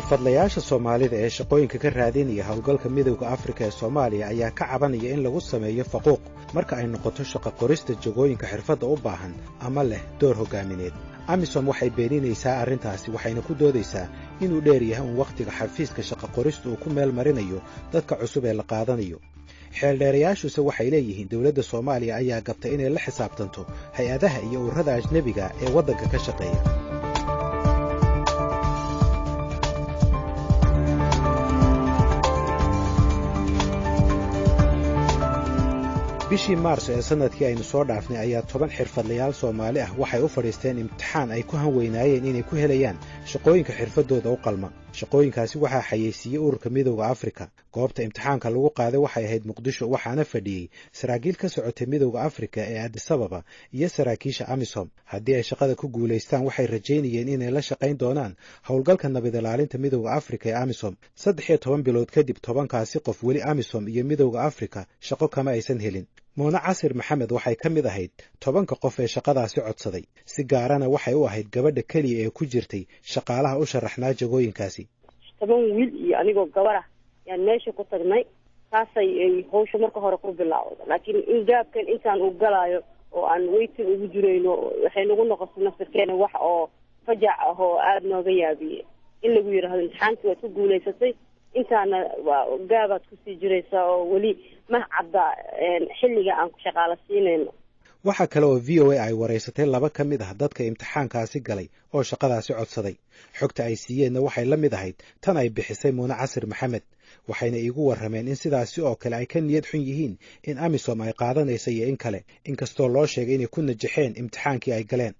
xirfadlayaasha Soomaalida ee shaqooyinka ka raadinaya hawlgalka midowga Afrika ee Soomaaliya ayaa ka cabanaya in lagu sameeyo faquuq marka ay noqoto shaqo qorista jagooyinka xirfadda u baahan ama leh door hogaamineed. Amisom waxay beeninaysaa arrintaasi waxayna ku doodaysaa inuu dheer yahay in waqtiga xafiiska shaqo qorista uu ku meel marinayo dadka cusub ee la qaadanayo. xeeldheerayaashuse waxay leeyihiin dawladda Soomaaliya ayaa gabtay inay la xisaabtanto hay-adaha iyo ururada ajnabiga ee waddanka ka shaqeeya. bishii Maarso ee sanadkii aynu soo dhaafnay ayaa 10 xirfadlayaal Soomaali ah waxay u fadhiisteen imtixaan ay ku hanweynaayeen inay ku helayaan shaqooyinka xirfadooda u qalma. shaqooyinkaasi waxaa xayeysiiyey ururka midowga Afrika. goobta imtixaanka lagu qaaday waxay ahayd Muqdisho waxaana fadhiyey saraakiil ka socotay midowga Afrika ee Addis Ababa iyo saraakiisha Amisom. haddii ay shaqada ku guulaystaan waxay rajaynayeen inay la shaqayn doonaan howlgalka nabad ilaalinta midowga Afrika ee Amisom. 13 bilood kadib 10kaasi qof weli Amisom iyo midowga Afrika shaqo kama aysan helin. Mona Casir Maxamed waxay ka mid ahayd 10 qof ee shaqadaasi codsaday. si gaarana waxay u ahayd gabadha kaliya ee ku jirtay shaqaalaha u sharaxnaa jagooyinkaasi. 10 wiil iyo anigoo gabar ah yaan meesha ku tagnay. taasay hawsha marka hore ku bilowday. laakiin in gaabkan intaan u galaayo oo aan weytin ugu jirayno waxay nagu noqotay nafsirkeena wax oo fajac ah oo aad nooga yaabiyay. in lagu yiraahdo imtixaankii waad ku guulaysatay intaana gaabaad ku sii jiraysaa oo weli ma cadda xilliga aan ku shaqaala siinayno. waxa kale oo VOA ay wareysatay 2 ka mid ah dadka imtixaankaasi galay oo shaqadaasi codsaday. xogta ay siiyeen waxay la mid ahayd tan ay bixisay Mona Casir Maxamed. waxayna iigu warrameen in sidaasi oo kale ay ka niyad xun yihiin in Amisom ay qaadanayso iyo in kale inkastoo loo sheegay inay ku najaxeen imtixaankii ay galeen.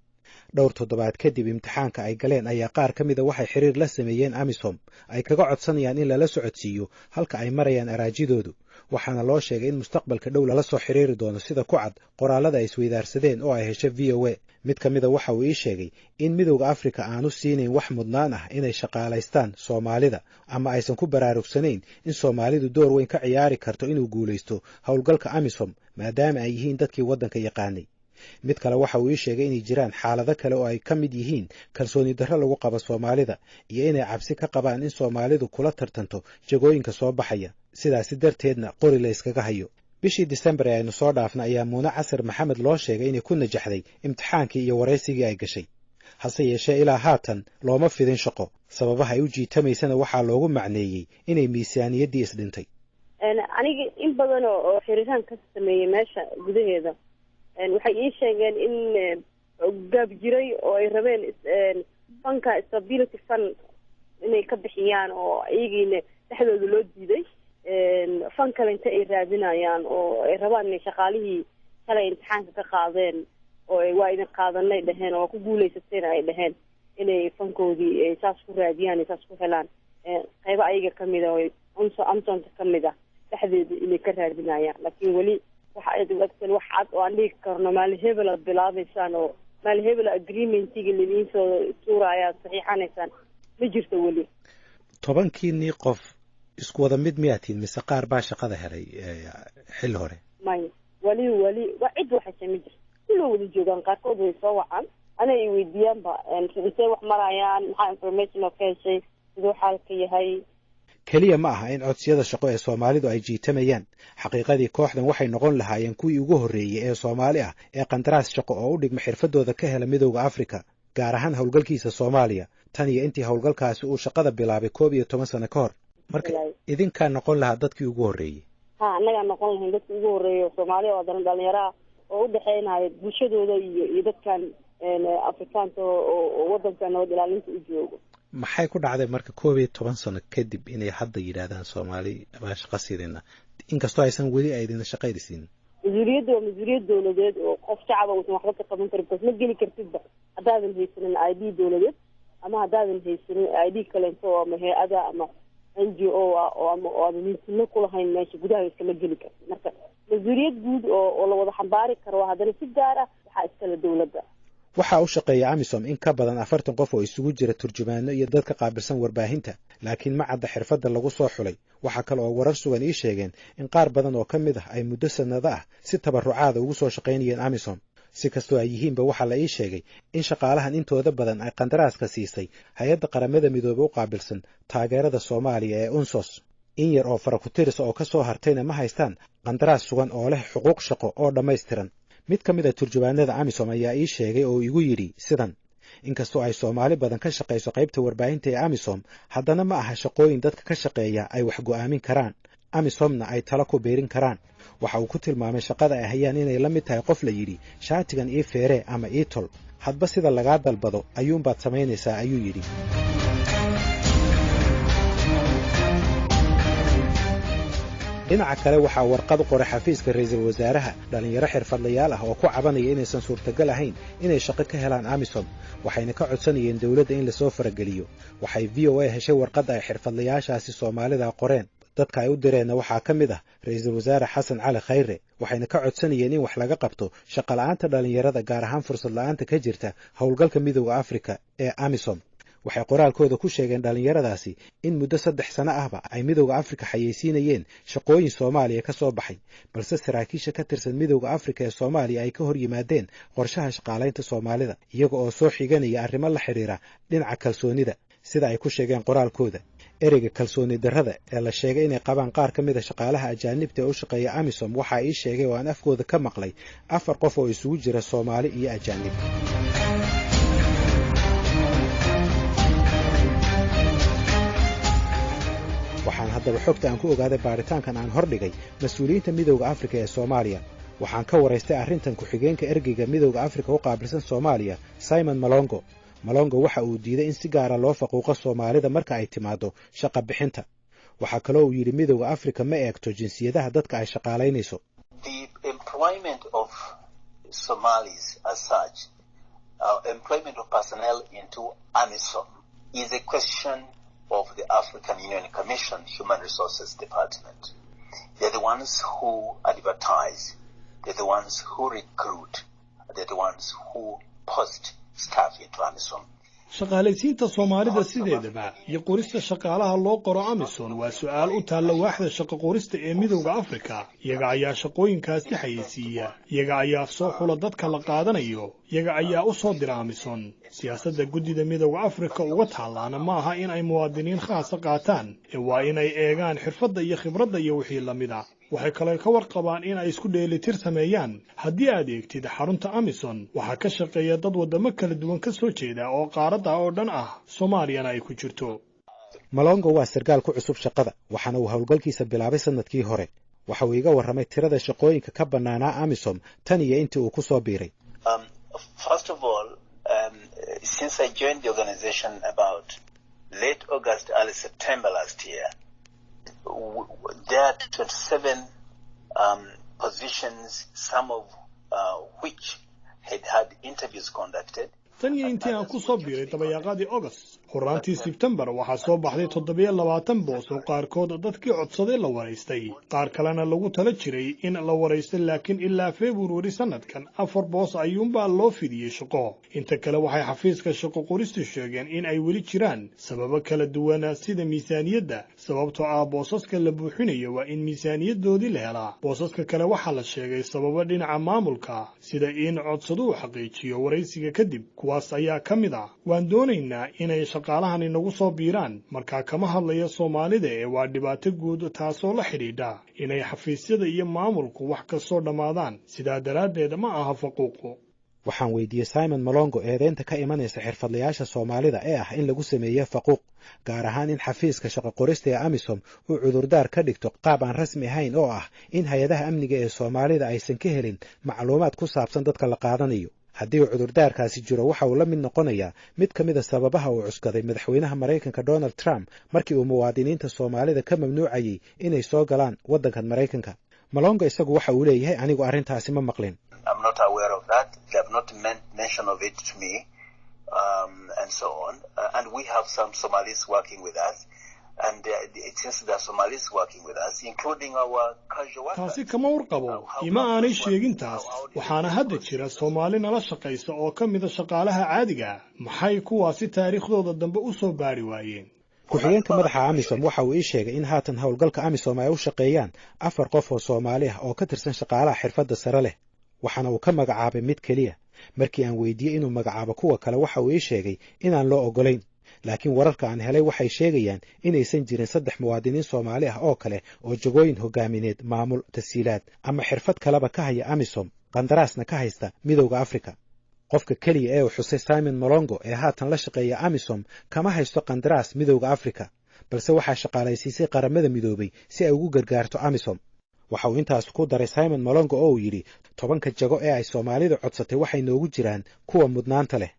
dhowr toddobaad kadib imtixaanka ay galeen ayaa qaar ka mid a waxay xiriir la sameeyeen Amisom ay kaga codsanayaan in lala socodsiiyo halka ay marayaan araajidoodu. waxaana loo sheegay in mustaqbalka dhow lala soo xiriiri doono sida ku cad qoraalada ay isweydaarsadeen oo ay heshay VOA. mid ka mid a waxa uu ii sheegay in midowga Afrika aanu siinayn wax mudnaan ah inay shaqaalaystaan Soomaalida ama aysan ku baraarugsanayn in Soomaalidu door weyn ka ciyaari karto inuu guulaysto howlgalka Amisom maadaama ay yihiin dadkii waddanka yaqaanay. mid kale waxa uu ii sheegay inay jiraan xaalado kale oo ay ka mid yihiin kalsooni darro lagu qabo Soomaalida iyo inay cabsi ka qabaan in Soomaalidu kula tartanto jagooyinka soo baxaya. sidaasi darteedna qori la iskaga hayo. bishii December aynu soo dhaafnay ayaa Mona Casir Maxamed loo sheegay inay ku najaxday imtixaankii iyo wareysigii ay gashay. hase yeeshee ilaa haatan looma fidin shaqo. sababaha ay u jiitamaysana waxaa loogu macneeyey inay miisaaniyaddii isdhintay. aniga in badan oo xiriiraan ka sameeyay meesha gudaheeda waxay ii sheegeen in gaab jiray oo ay rabeen fanka stability fund inay ka bixiyaan oo iyagiina dhexdooda loo diiday. fan kale inta ay raadinayaan oo ay rabaan inay shaqaalihii kale imtixaanka ka qaadeen oo waa idin qaadanay dhaheen oo ku guulaysateen ay dhaheen inay fankoodii saas ku raadiyaan saas ku helaan. qaybo ayaga ka mid ah Amsomka ka mid ah dhexdeeda inay ka raadinayaan. laakiin weli waxa ay waqtigan wax cad oo aan dhigi karno maalin hebel aad bilaabaysaan oo maalin hebel agreementiga lidin soo tuuraya saxiixanaysaan ma jirto weli. 10kii qof isku wada mid miyaatiin mise qaar baa shaqada helay xilli hore? may wali waa cid waxa samay jirto kullu wada joogan qaarkood way soo wacaan anay weydiiyaan ba intee wax marayaan maxaa information oo ka heshay sidoo xaalka yahay. kaliya ma aha in codsiyada shaqo ee Soomaalidu ay jiitamayaan. xaqiiqadii kooxdan waxay noqon lahaayeen kuwii ugu horreeyay ee Soomaali ah ee qandaraas shaqo oo u dhigma xirfadooda ka hela midowga Afrika gaar ahaan howlgalkiisa Soomaaliya tan iyo intii howlgalkaasi uu shaqada bilaabay 11 sano ka hor. marka idinka noqon lahaa dadkii ugu horreeyay. anaga noqon lahayn dadkii ugu horreeyay Soomaaliya oo dhalinyaro oo u dhaxeynaya bulshadooda iyo dadkan Afrikaanka oo waddanka nabad ilaalinta u joogo. maxay ku dhacday marka 11 sano kadib inay hadda yiraahdaan Soomaali baa shaqo siinayna inkastoo aysan weli aydin shaqaysiin? mas'uuliyadda waa mas'uuliyad dawladeed oo qof shacab ah waxba ka qaban karin bas ma geli kartid haddaadan haysanin ID dawladeed ama haddaadan haysanin ID kale oo ama hay'ada ama NGO oo midna ku lahayn meesha gudaha iskama geli kartid. marka mas'uuliyad guud oo la wada xambaari karo haddana si gaar ah waxa iskala dawladda. waxaa u shaqeeya Amisom in ka badan 40 qof oo isugu jira turjumaano iyo dadka qaabilsan warbaahinta laakiin ma cadda xirfadda lagu soo xulay. waxa kale oo warar sugan ii sheegeen in qaar badan oo ka mid ah ay muddo sanado ah si tabarucaad ugu soo shaqaynayeen Amisom. si kastoo ay yihiinba waxaa la ii sheegay in shaqaalahan intooda badan ay qandaraaska siisay hay-adda qaramada midoobe u qaabilsan taageerada soomaaliya ee unsos in yar oo fara ku tiris oo ka soo hartayna ma haystaan qandaraas sugan oo leh xuquuq shaqo oo dhammaystiran mid ka mid a turjubaanada amisom ayaa ii sheegay oo igu yidhi sidan inkastoo ay soomaali badan ka shaqayso qaybta warbaahinta ee amisom haddana ma aha shaqooyin dadka ka shaqeeya ay wax go'aamin karaan amisomna ay talo ku biirin karaan waxa uu ku tilmaamay shaqada ay hayaan inay la mid tahay qof la yidhi shaatigan ii feere ama ii tol hadba sida lagaa dalbado ayuunbaad samaynaysaa ayuu yidhi dhinaca kale waxaa warqad qoray xafiiska ra'iisul wasaaraha dhalinyaro xirfadlayaal ah oo ku cabanaya inaysan suurtagal ahayn inay shaqo ka helaan amisom waxayna ka codsanayeen dowladda in lasoo farageliyo waxay v o a heshay warqadda ay xirfadlayaashaasi soomaalida qoreen dadka ay u direenna waxaa ka mid ah ra'iisul wasaare xasan cali khayre waxayna ka codsanayeen in wax laga qabto shaqola'aanta dhalinyarada gaar ahaan fursad la'aanta ka jirta howlgalka midowda afrika ee amisom waxay qoraalkooda ku sheegeen dhallinyaradaasi in muddo 3 sano ahba ay midowda afrika xayeysiinayeen shaqooyin soomaaliya ka soo baxay balse saraakiisha ka tirsan midowda afrika ee soomaaliya ay ka hor yimaadeen qorshaha shaqaalaynta soomaalida iyaga oo soo xiganaya arrimo la xidhiira dhinaca kalsoonida sida ay ku sheegeen qoraalkooda ereyga kalsooni darrada ee la sheegay inay qabaan qaar ka mid a shaqaalaha ajaanibta ee u shaqeeya amisom waxaa ii sheegay oo aan afkooda ka maqlay 4 qof oo isugu jira soomaali iyo ajaanib waxaan haddaba xogta aan ku ogaaday baaritaankan aan hordhigay mas-uuliyiinta midowda afrika ee soomaaliya waxaan ka waraystay arrintan ku-xigeenka ergeyga midowda afrika u qaabilsan soomaaliya simon malongo waxa uu diiday in si gaara loo faquuqo soomaalida marka ay timaado shaqa bixinta waxaa kaloo uu yidhi midowda afrika ma eegto jinsiyadaha dadka ay shaqaalaynayso of the African Union Commission Human Resources Department. They're the ones who advertise, they're the ones who recruit, they're the ones who post staff into AMISOM. shaqaalaysiinta soomaalida sideedaba iyo qorista shaqaalaha loo qoro amisom waa su'aal u taalla waaxda shaqo qorista ee midowda afrika iyaga ayaa shaqooyinkaasi xayeysiiya iyaga ayaa soo xula dadka la qaadanayo iyaga ayaa u soo dira amisom siyaasadda guddida midowda afrika uga taalaana ma aha in ay muwaadiniin khaasa qaataan ee waa inay eegaan xirfadda iyo khibradda iyo wixii la mid ah waxay kale ka warqabaan in ay isku dheelitir sameeyaan haddii aad eegtid xarunta amisom waxaa ka shaqeeya dad waddamo kala duwan ka soo jeeda oo qaaradda oo dhan ah soomaaliyana ay ku jirto malongo waa sarkaal ku cusub shaqada waxaana uu howlgalkiisa bilaabay sanadkii hore waxa uu iga warramay tirada shaqooyinka ka bannaanaa amisom tan iyo intii uu ku soo biiray First of all, since I joined the organization about late August, early September last year, there are 27 positions, some of which had interviews conducted. tan iyo intii aan ku soo biiray dabayaaqadii August horaantii September waxaa soo baxday 27 boos oo qaarkood dadkii codsaday la wareystay qaar kalena lagu tala jiray in la wareystay laakiin ilaa February sanadkan 4 boos ayuunbaa loo fidiyay shaqo inta kale waxay xafiiska shaqo qoristu sheegeen in ay weli jiraan sababo kala duwan sida miisaaniyadda sababtoo ah boosaska la buuxinayo waa in miisaaniyadoodii la helaa boosaska kale waxaa la sheegay sababo dhinaca maamulka sida in codsaduhu xaqiijiyo wareysiga kadib kuwaas ayaa ka mid ah waan doonaynaa inay shaqaalahan inagu soo biiraan markaa kama hadlayo soomaalida ee waa dhibaato guud taasoo la xidhiidha inay xafiisyada iyo maamulku wax kastoo dhammaadaan sidaa daraaddeed ma aha faquuqo waxaan weydiiyey simon malongo eedeynta ka imanaysa xirfadlayaasha soomaalida ee ah in lagu sameeyo faquuq gaar ahaan in xafiiska shaqo qorista ee amisom uu cudurdaar ka dhigto qaab aan rasmi ahayn oo ah in hay-adaha amniga ee soomaalida aysan ka helin macluumaad ku saabsan dadka la qaadanayo haddii uu cudurdaarkaasi jiro waxa uu la mid noqonayaa mid ka mid a sababaha uu cuskaday madaxweynaha maraykanka donald trump markii uu muwaadiniinta soomaalida ka mamnuucayay inay soo galaan waddankan maraykanka malongo isagu waxa uu leeyahay anigu arrintaasi ma maqlin I'm not aware of that. They have not mention of it to me, and so on. And we have some Somalis working with us. And since there are Somalis working with us, including our casual workers. taasi kama warqabo ima aanay sheegin taas waxaana hadda jira Soomaali nala shaqaysa oo ka mid ah shaqaalaha caadiga maxay kuwaasi taariikhdooda dambe u soo baari waayeen ku-xigeenka madaxa amisom waxa uu ii sheegay in haatan howlgalka amisom ay u shaqeeyaan 4 qof oo Soomaali ah oo ka tirsan shaqaalaha xirfadda sare leh waxaana uu ka magacaabay mid keliya. markii aan weydiiyey inuu magacaabo kuwa kale waxa uu ii sheegay inaan loo ogolayn, laakiin wararka aan helay waxay sheegayaan inaysan jirin 3 muwaadiniin Soomaali ah oo kale oo jagooyin hogaamineed, maamul, tasiilaad ama xirfad kaleba ka haya AMISOM, qandaraasna ka haysta Midowga Afrika. qofka kaliya ee uu xusay Simon Malongo ee haatan la shaqeeya AMISOM kama haysto qandaraas Midowga Afrika, balse waxaa shaqaalaysiisay qaramada midoobay si ay ugu gargaarto AMISOM. waxa uu intaas ku daray Simon Malongo oo yidhi 10 jago ee ay Soomaalidu codsatay waxay noogu jiraan kuwa mudnaanta leh.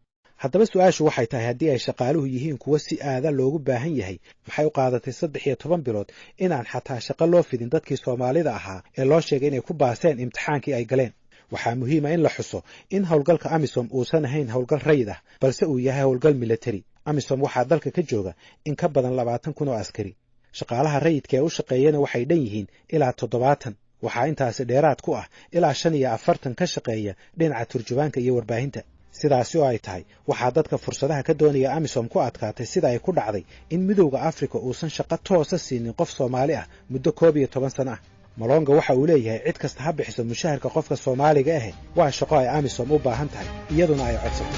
haddaba su'aashu waxay tahay haddii ay shaqaaluhu yihiin kuwa si aada loogu baahan yahay, maxay u qaadatay 13 bilood inaan xataa shaqo loo fidin dadkii Soomaalida ahaa ee loo sheegay inay ku baaseen imtixaankii ay galeen. waxaa muhiim ah in la xuso in howlgalka AMISOM uusan ahayn howlgal rayid ah, balse uu yahay howlgal military. AMISOM waxaa dalka ka jooga in ka badan 20,000 oo askari. shaqaalaha rayidka ee u shaqeeyana waxay dhan yihiin ilaa 70. waxaa intaasi dheeraad ku ah ilaa 45 ka shaqeeya dhinaca turjubaanka iyo warbaahinta. sidaasi oo ay tahay waxaa dadka fursadaha ka doonaya AMISOM ku adkaatay sida ay ku dhacday in Midowga Afrika uusan shaqo toosa siinin qof Soomaali ah muddo 12 sano ah. Malonga waxa uu leeyahay cid kasta ha bixiso mushaharka qofka Soomaaliga ah waa shaqo ay AMISOM u baahan tahay iyaduna ay codsato.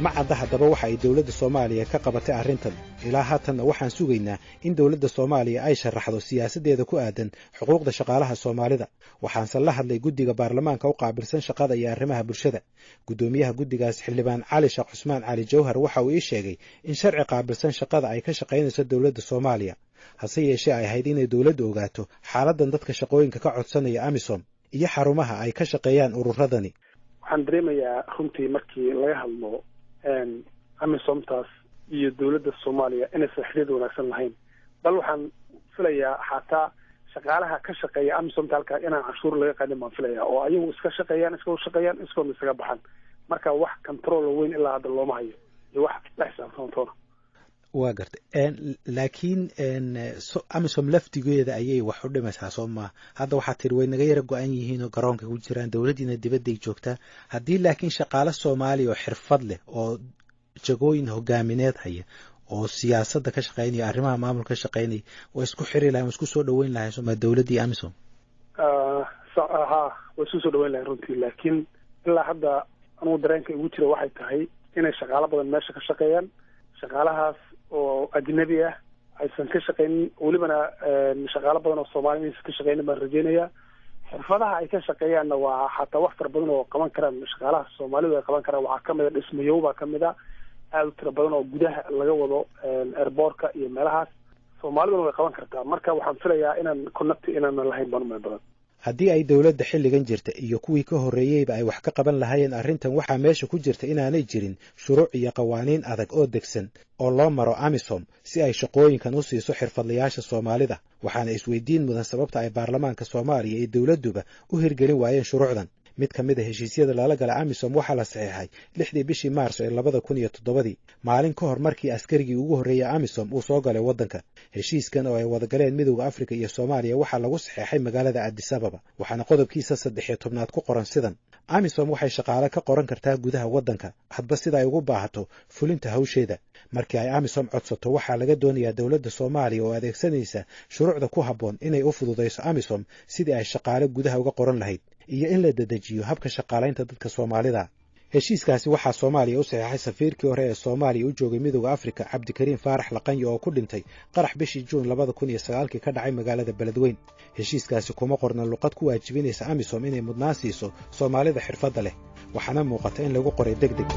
macadda haddaba waxa ay dawladda Soomaaliya ka qabatay arrintan. ilaa haatanna waxaan sugaynaa in dawladda Soomaaliya ay sharaxdo siyaasadeeda ku aadan xuquuqda shaqaalaha Soomaalida. waxaanse la hadlay guddiga baarlamaanka u qaabilsan shaqada iyo arrimaha bulshada. gudoomiyaha guddigaas xildhibaan Cali Sheekh Cusmaan Cali Jawhar waxa uu ii sheegay in sharci qaabilsan shaqada ay ka shaqaynayso dawladda Soomaaliya, hase yeeshee ay ahayd inay dawladdu ogaato xaaladdan dadka shaqooyinka ka codsanaya AMISOM iyo xarumaha ay ka shaqeeyaan ururadani. waxaan dareemayaa runtii markii laga hadlo AMISOMtaas iyo dawladda Soomaaliya inaysan xiriir wanaagsan lahayn, bal waxaan filayaa xataa shaqaalaha ka shaqeeya AMISOMta halkaa inaan canshuur laga qaadin baan filayaa, oo ayagu iska shaqeeyaan iskoona isaga baxan. marka wax control weyn ilaa hadda looma hayo iyo wax la xisaabtantoona. waa gartay laakiin AMISOM laftigeeda ayay wax u dhimaysaa Soomaa. hadda waxaa tiri way naga yara go'an yihiin oo garoonka ku jiraan, dawladdiina dibadday joogtaa. haddii laakiin shaqaale Soomaali oo xirfad leh oo jagooyin hogaamineed haya oo siyaasadda ka shaqeynaya, arrimaha maamulka ka shaqeynaya, way isku xiri lahayn, isku soo dhaweyn lahayn Soomaa dawladdii AMISOM. way isku soo dhaweyn lahayn runtii, laakiin ilaa hadda anugu dareenka igu jira waxay tahay inay shaqaalo badan meesha ka shaqeeyaan. shaqaalahaas oo ajnabi ah aysan ka shaqeynin, welibana shaqaalo badan oo Soomaali aysan ka shaqeynin baan rajeynayaa. xirfadaha ay ka shaqeeyaanna waa xataa wax fara badan oo qaban karaan shaqaalaha Soomaalidu ay qaban karaan. waxaa kamid a dhismayow baa kamid a aad u tiro badan oo gudaha laga wado airportka iyo meelahaas Soomaaliduna way qaban kartaa. marka waxaan filayaa inaan connect inaan lahayn banuma badan. haddii ay dawladda xilligan jirta iyo kuwii ka horreeyeyba ay wax ka qaban lahaayeen arrintan, waxaa meesha ku jirta inaanay jirin shuruuc iyo qawaaniin adag oo degsan oo loo maro AMISOM si ay shaqooyinkan u siiso xirfadlayaasha Soomaalida. waxaana isweydiin mudan sababta ay baarlamaanka Soomaaliya iyo dawladduba u hirgelin waayeen shuruucdan. mid ka mid ah heshiisyada lala gala AMISOM waxaa la saxeexay 6 bishii Maarso ee 2007, maalin ka hor markii askarigii ugu horreeyay AMISOM uu soo galay waddanka. heshiiskan oo ay wada galeen Midowga Afrika iyo Soomaaliya waxaa lagu saxeexay magaalada Addis Ababa, waxaana qodobkiisa 13 ku qoran sidan: AMISOM waxay shaqaale ka qoran kartaa gudaha waddanka hadba sida ay ugu baahato fulinta hawsheeda. markii ay AMISOM codsato waxaa laga doonayaa dawladda Soomaaliya oo adeegsanaysa shuruucda ku habboon inay u fududayso AMISOM sidii ay shaqaale gudaha uga qoran lahayd iyo in la dedejiyo habka shaqaalaynta dadka Soomaalida. heshiiskaasi waxaa Soomaaliya u saxeexay safiirkii hore ee Soomaaliya u joogay Midowga Afrika Cabdikariim Faarax Laqanyo oo ku dhintay qarax bishii Juun 2009 ka dhacay magaalada Beledweyne. heshiiskaasi kuma qorna luqad ku waajibinaysa AMISOM inay mudnaan siiso Soomaalida xirfadda leh, waxaana muuqata in lagu qoray degdeg.